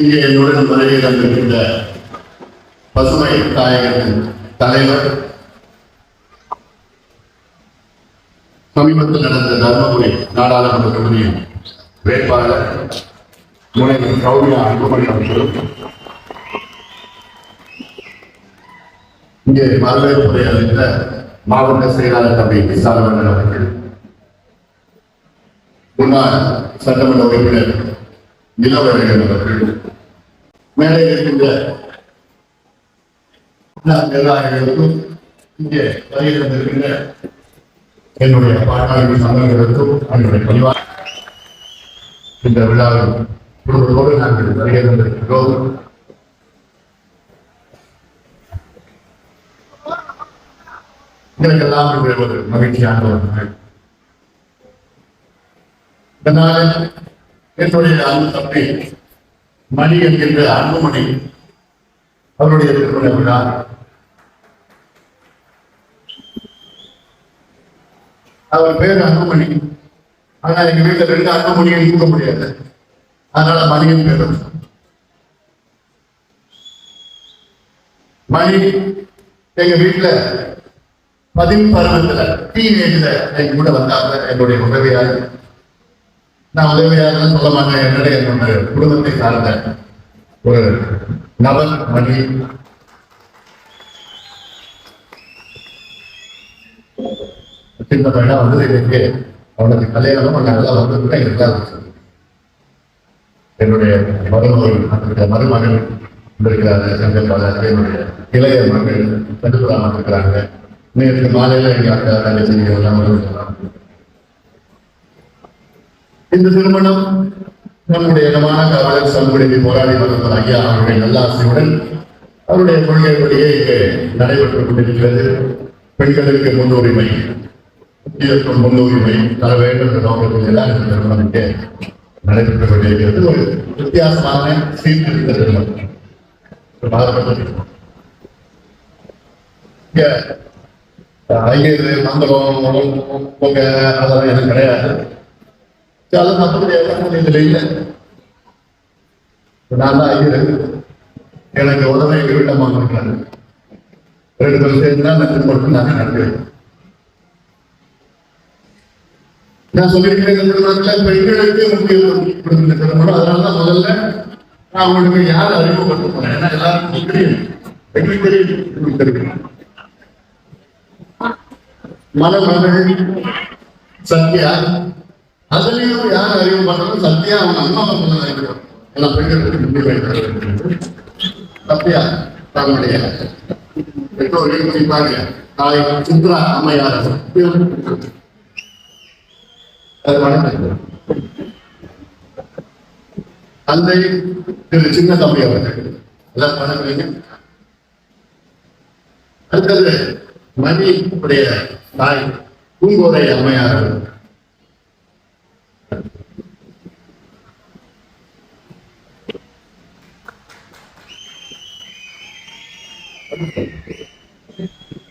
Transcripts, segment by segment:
இங்கே என்னுடன் வருகை தந்திருக்கின்ற பசுமை தாயகத்தின் தலைவர், சமீபத்தில் நடந்த தர்மபுரி நாடாளுமன்ற தொகுதியின் வேட்பாளர் முனைவர் கௌரியா அன்புமணி அவர்களும், இங்கே வரவேற்புரை அளித்த மாவட்ட செயலாளர் தம்பி விசாலவண்ணன் அவர்கள், முன்னாள் சட்டமன்ற உறுப்பினர் நிலவரகன் அவர்கள், மேலே இருக்கின்ற நிர்வாகிகளுக்கும், இங்கே வருகை தந்திருக்கின்ற என்னுடைய பாட்டாளி சங்கங்களுக்கும் என்னுடைய பணிவாக இந்த விழாவில் குடும்பத்தோடு நாங்கள் வருகை தந்திருக்கிறோம். எங்களுக்கெல்லாம் ஒரு மகிழ்ச்சியான ஒரு நாள். இந்த நாளில் என்னுடைய அன்பு தம்பி மணி என்கின்ற அன்புமணி அவருடைய திருமண விழா. அவர் பேர் அன்புமணி, ஆனா எங்க வீட்டுல 2 அன்புமணியை தூக்க முடியாது, அதனால மணியின் பேர். மணி எங்க வீட்டுல 10 பருவத்துல டீனேஜ்ல எங்க கூட வந்தாங்க. என்னுடைய உதவியாளர், நான் உதவியாளர் சொல்ல மாட்டேன், என்னுடைய குடும்பத்தை சார்ந்த ஒரு நபர் மணி. சின்ன பையனா வந்து எனக்கு அவனுக்கு கல்யாணம் நல்லா வந்து என்னுடைய மருமகன் இருக்கிறாரு, செங்கல் பாலாஜி, என்னுடைய இளைய மகள் தடுப்புராமன் இருக்கிறாங்க. நேற்று மாலையில எங்க அக்கா தங்கச்சி எல்லாம் வருவாங்க. இந்த திருமணம் நம்முடைய இடமான காவலர் சமூகத்தை போராடி மருத்துவர் ஐயா அவருடைய நல்லாசையுடன் அவருடைய கொள்கைப்படியே இங்கே நடைபெற்றுக் கொண்டிருக்கிறது. பெண்களுக்கு முன்னுரிமை, முன்னுரிமை தர வேண்டும் என்ற நோக்கத்தில் எல்லாம் இந்த திருமணம் இங்கே நடைபெற்றுக் கொண்டிருக்கிறது. ஒரு வித்தியாசமான சீர்திருத்த திருமணம். ஐயர் மந்திரம் போக அதெல்லாம் எனக்கு கிடையாது. இதுல இல்ல, நான் தான் ஐயர், எனக்கு உதவி எங்க வீட்டம்மா இருக்காரு. 2 பேரும் சேர்ந்துதான் அந்த திருமணத்தை நாங்கள் நடத்துவேன். நான் சொல்லியிருக்கிறேன், இந்த திருமணத்துல பெண்களுக்கு முக்கியத்துவம் கொடுக்கிற திருமணம். அதனாலதான் முதல்ல நான் உங்களுக்கு யார் அறிமுகப்பட்டு போனேன், ஏன்னா எல்லாருக்கும் தெரியும், எங்களுக்கு தெரியும், தெரியும். மணமகள் சத்யா, அதுலயும் யார் அறிவு பண்றோம், சத்யா அவங்க அம்மாவை சொன்னதான். ஏன்னா பெண்களுக்கு சத்யா தன்னுடைய பெற்றோர்கள் குறிப்பாக தாய் சித்ரா அம்மையார் தந்தை திரு சின்ன தம்பி அவர்கள் எல்லாம் வணங்குறீங்க. அடுத்தது மணி உடைய தாய் பூங்கோதை அம்மையார் அவர்கள்.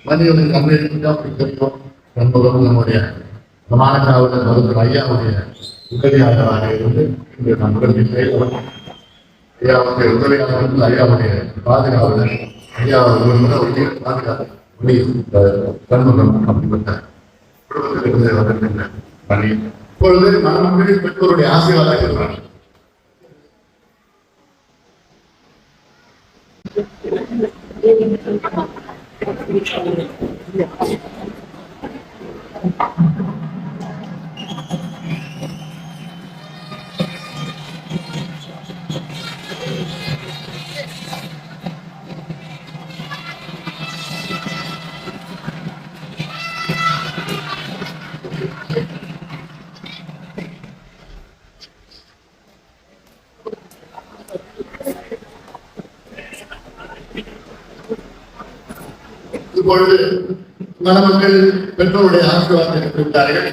மணியுடைய தந்தை தெரியும், நண்பர்களும் நம்முடைய மாணவர்கள் மருத்துவர் ஐயாவுடைய உதவியாளராக இருந்து இன்று நம்முடன் ஐயாவுடைய உதவியாளர்கள், ஐயாவுடைய பாதுகாவலர், ஐயாவுடைய பாதுகாப்பு சண்முகம் அப்படிப்பட்ட குடும்பத்திலிருந்து வந்திருக்கின்ற பணி. இப்பொழுது மணமக்களின் பெற்றோருடைய ஆசீர்வாதம் இருக்கிறார். இப்பொழுது மணமக்கள் பெற்றோருடைய ஆசீர்வாதத்தை கொடுத்தார்கள்.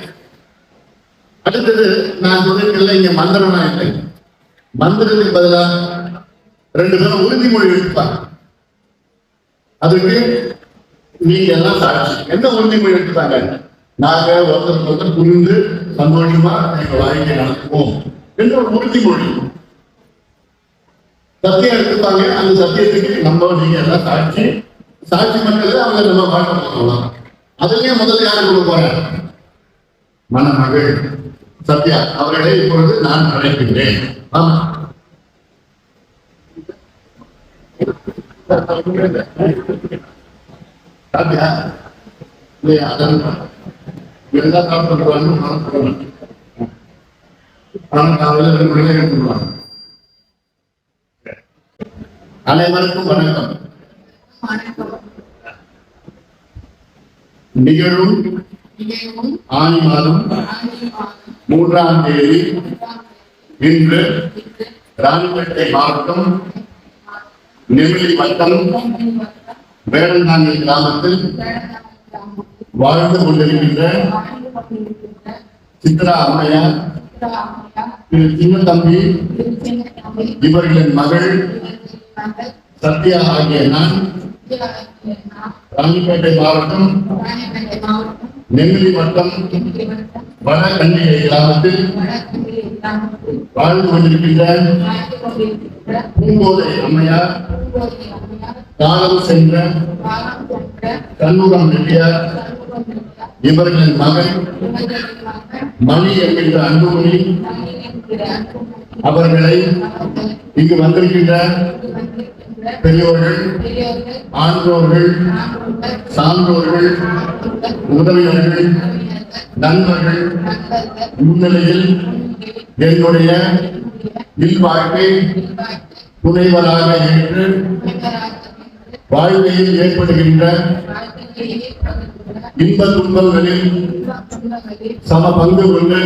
அடுத்தது நான் சொல்லிருக்கல, இங்க மந்திரமா இல்லை, மந்திரத்துக்கு பதிலாக 2 பேரும் உறுதிமொழி எடுப்பாங்க. அதுக்கு நீங்க எல்லாம் சாட்சி. என்ன உறுதிமொழி எடுத்தாங்க? நாங்க ஒருத்தருக்கு புரிந்து சந்தோஷமா எங்க வாழ்க்கையை நடத்துவோம் என்று ஒரு உறுதிமொழி. சத்தியம் எடுத்துப்பாங்க. அந்த சத்தியத்துக்கு நம்ம நீங்க எல்லாம் சாட்சி. சாட்சி மட்டும் அவங்க நம்ம வாழ்க்கை பண்ணலாம். அதுலயே முதல்ல யாரு கொடுக்க போறேன்? மணமகள் சத்யா அவர்களை இப்பொழுது நான் அழைக்கின்றேன். ஆமா சாத்தியா இல்லையா? அதான் இருந்தால் சாப்பிட்டு எடுத்துருவாங்க. அனைவருக்கும் வணக்கம். நிகழும் ஆனி மாதம் 3ஆம் தேதி இன்று ராணிப்பேட்டை மாவட்டம் நெமிலி வட்டம் வேடந்தாங்கி கிராமத்தில் வாழ்ந்து கொண்டிருக்கின்ற சித்ரா அம்மையார், திரு சின்னத்தம்பி இவர்களின் மகள் சத்யா ஆகிய நான் ராணிப்பேட்டை மாவட்டம் நெமிலி வட்டம் வடகண்டிகை கிராமத்தில் வாழ்ந்து கொண்டிருக்கின்ற பூங்கோதை அம்மையார், காலம் சென்ற கண்ணுகம் ரெட்டியார் இவர்களின் மகன் மணி என்கின்ற அன்புமணி அவர்களை இங்கு வந்திருக்கின்ற பெரியோர்கள், ஆன்றோர்கள், சான்றோர்கள், உறவினர்கள், நண்பர்கள் முன்னிலையில் என்னுடைய இல்வாழ்க்கை துணைவராக ஏற்று வாழ்க்கையில் ஏற்படுகின்ற இன்ப துன்பங்களில் சம பங்கு கொண்டு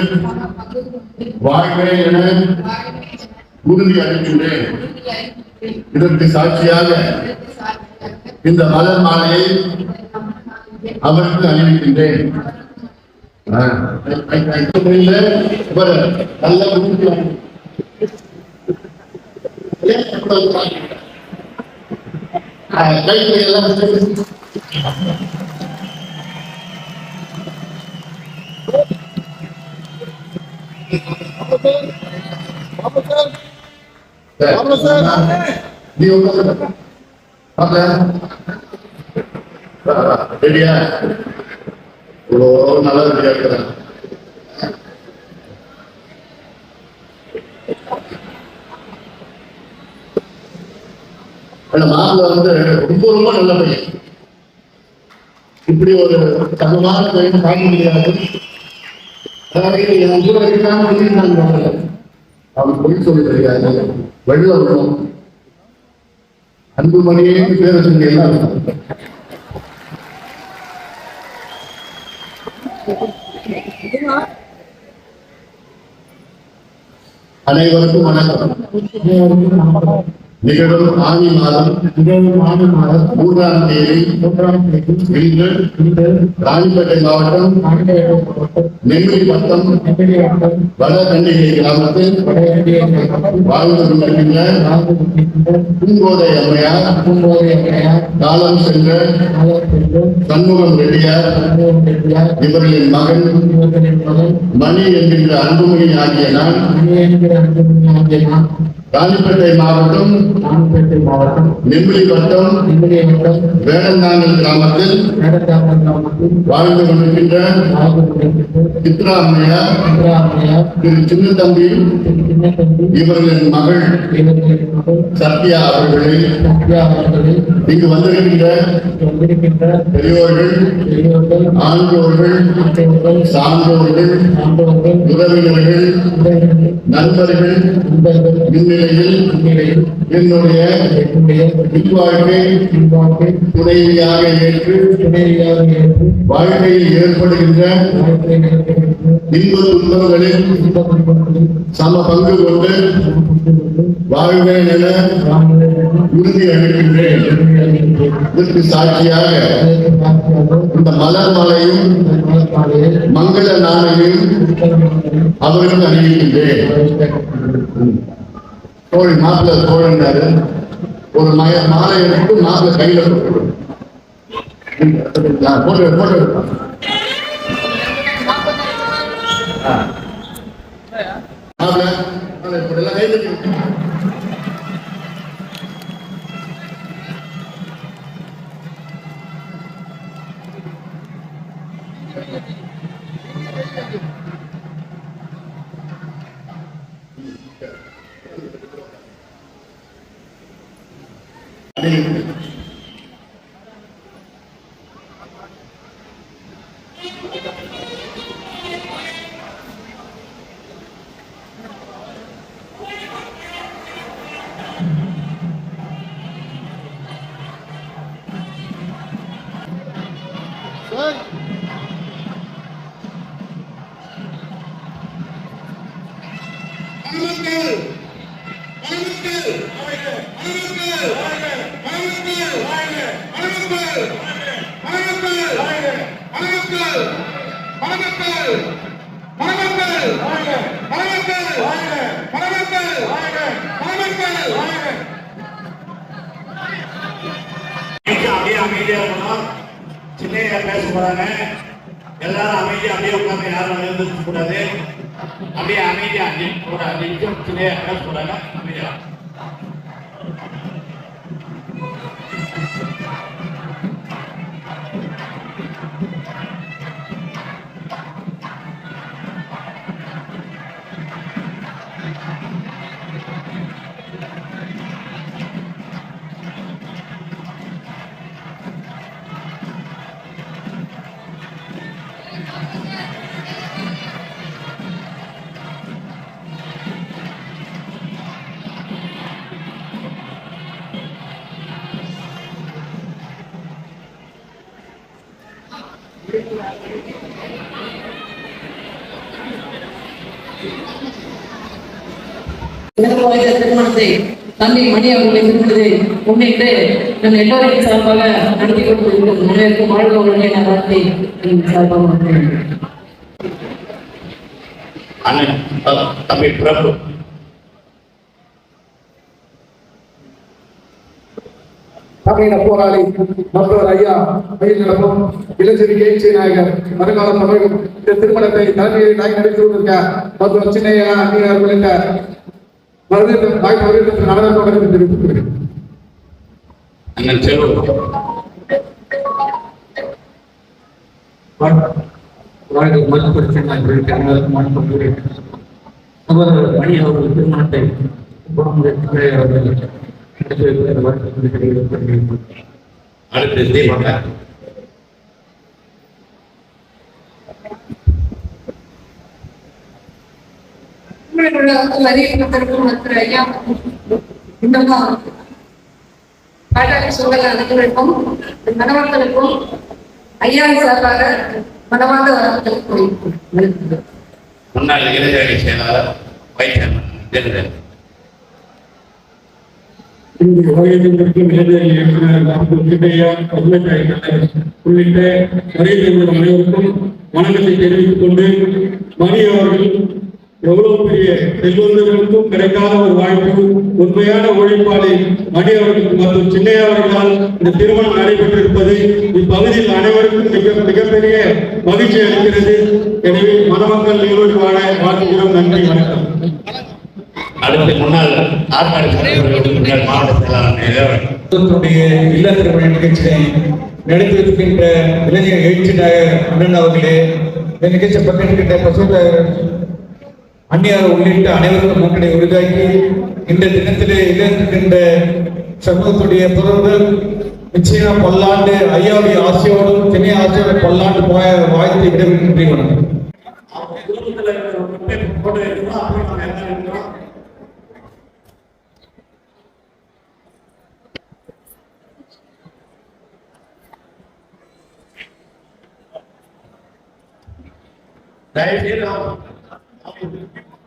வாழ்க்கை என உறுதி அளிக்கின்றேன். இதற்கு சாட்சியாக இந்த மலர் மாலையை அவருக்கு அணிவிக்கின்றேன். ரெடியா? நல்லா ரெடியா இருக்கிறேன். மாப்பிள்ள வந்து ரொம்ப ரொம்ப நல்ல பையன். இப்படி ஒரு தகவலான பையன் பார்க்க முடியாது. அதாவது என் கூட இருக்காங்க. அவன் பொய் சொல்லி தெரியாது. வெள்ள விடும் அன்புமணியே பேர சொல்லி எல்லாம் அனைவருக்கும் வணக்கம். நிகழும் ஆனி மாதம் 3ஆம் தேதி இன்று ராணிப்பேட்டை மாவட்டம் நெமிலி வட்டம் வடகண்டிகை கிராமத்தில் வாழ்ந்து கொண்டிருக்கின்ற பூங்கோதை அம்மையார், காலம் சென்ற சண்முகம் ரெட்டியார் இவர்களின் மகன் மணி என்கின்ற அன்புமணி ஆகிய நான் ராணிப்பேட்டை மாவட்டம் நெமிலி வட்டம் வேடந்தாங்கல் கிராமத்தில் வாழ்ந்து கொண்டிருக்கின்ற சித்ரா அம்மையார், திரு சின்னத்தம்பி இவர்களின் மகள் சத்யா அவர்களை இங்கு வந்திருக்கின்ற பெரியோர்கள், ஆன்றோர்கள், சான்றோர்கள், உறவினர்கள், நண்பர்கள் முன்னிலையில் என்னுடைய இல்வாழ்க்கை துணைவியாக ஏற்று வாழ்க்கையில் ஏற்படுகின்ற இன்ப துன்பங்களில் சம பங்கு கொண்டு வாழ்வேன் என உறுதி அளிக்கின்றேன். இதற்கு சாட்சியாக இந்த மலர் மாலையும் மங்கள நாளையும் அவர்களுக்கு அறிவிக்கின்றேன். தோழி மாப்பிள்ள தோழன்னாரு ஒரு மாலை எடுத்து மாப்பிள்ள கையில போட்டு மாப்பிள்ள கையில் அமைதியா இருக்கணும். சின்னையா பேச போறாங்க. எல்லாரும் அமைதியா அப்படியே உட்கார்ந்து யாரும் எழுந்திருக்க கூடாது. அப்படியே அமைதியா ஒரு 5 நிமிஷம் சின்னையா பேச போறாங்க. அமைதியா திருமணத்தை தந்தை மணி அவர்களை திருமணத்தை முன்னிட்டு நாங்கள் எல்லோரையும் சார்பாக நடத்தி கொண்டிருக்கிறோம். முன்னேற்கும் வாழ்வுடைய நடத்தி சார்பாக அண்ணன் தம்பி பிரபு தமிழக போராளி மருத்துவர் ஐயா மயில் நடப்பும் இளஞ்செடி கேட்சி நாயகர் வருங்கால தமிழகம் இந்த திருமணத்தை தலைமையை நாய் நடத்தி கொண்டிருக்க மருத்துவர் சின்னையா அந்நியார் உள்ளிட்ட வாய்ப்பு நடந்ததாக தெரிவித்துள்ளேன். அண்ணன் செல்வம் மணி அவர்கள் திருமணத்தை அடுத்து தீபக சூழல் அனைவருக்கும் மணமக்களுக்கும் ஐயா சார்பாக மனமார்ந்த வரவேற்பை முன்னாள் இளைஞரணி செயலாளர் வைத்தியர் உள்ளிட்ட அனைவருக்கும் வணக்கத்தை தெரிவித்துக் கொண்டு மணி அவர்கள் எவ்வளவு பெரிய செல்வந்தர்களுக்கும் கிடைக்காத ஒரு வாய்ப்பு, உண்மையான உழைப்பாளை மணி அவர்களுக்கு மற்றும் சின்னையா அவர்களால் இந்த திருமணம் நடைபெற்றிருப்பது இப்பகுதியில் அனைவருக்கும் மிகப்பெரிய மகிழ்ச்சி அளிக்கிறது. எனவே மணமக்கள் நீரோடு வாழ வாழ்த்துகிறோம். நன்றி, வணக்கம். அடுத்து முன்னாள் மாவட்ட செயலாளர் இல்ல திருமண நிகழ்ச்சியை நடத்தியிருக்கின்ற இளைஞர் எழுச்சி நாயகர் அண்ணன் அவர்களே, இந்த நிகழ்ச்சி பற்றிருக்கின்ற பசுவர் அந்நியார் உள்ளிட்ட அனைவருக்கும் மக்களை உருவாக்கி இந்த தினத்திலே இழந்திருக்கின்ற சமூகத்துடைய தொடர்பு நிச்சயம் பல்லாண்டு ஐயாவுடைய ஆசையோடும் தினை ஆசையோட பல்லாண்டு போய வாழ்த்து விடவிருக்கின்றன.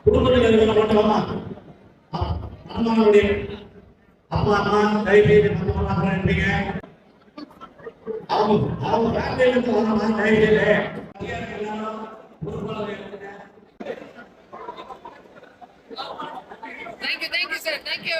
குடும்பத்தில் இருக்கிற மட்டுமா அம்மாவுடைய அப்பா அம்மா தைரியத்தை இருப்பீங்க. அவங்க ஃபேமிலியில இருந்து வரமா தைரியல Thank you, sir. Thank you.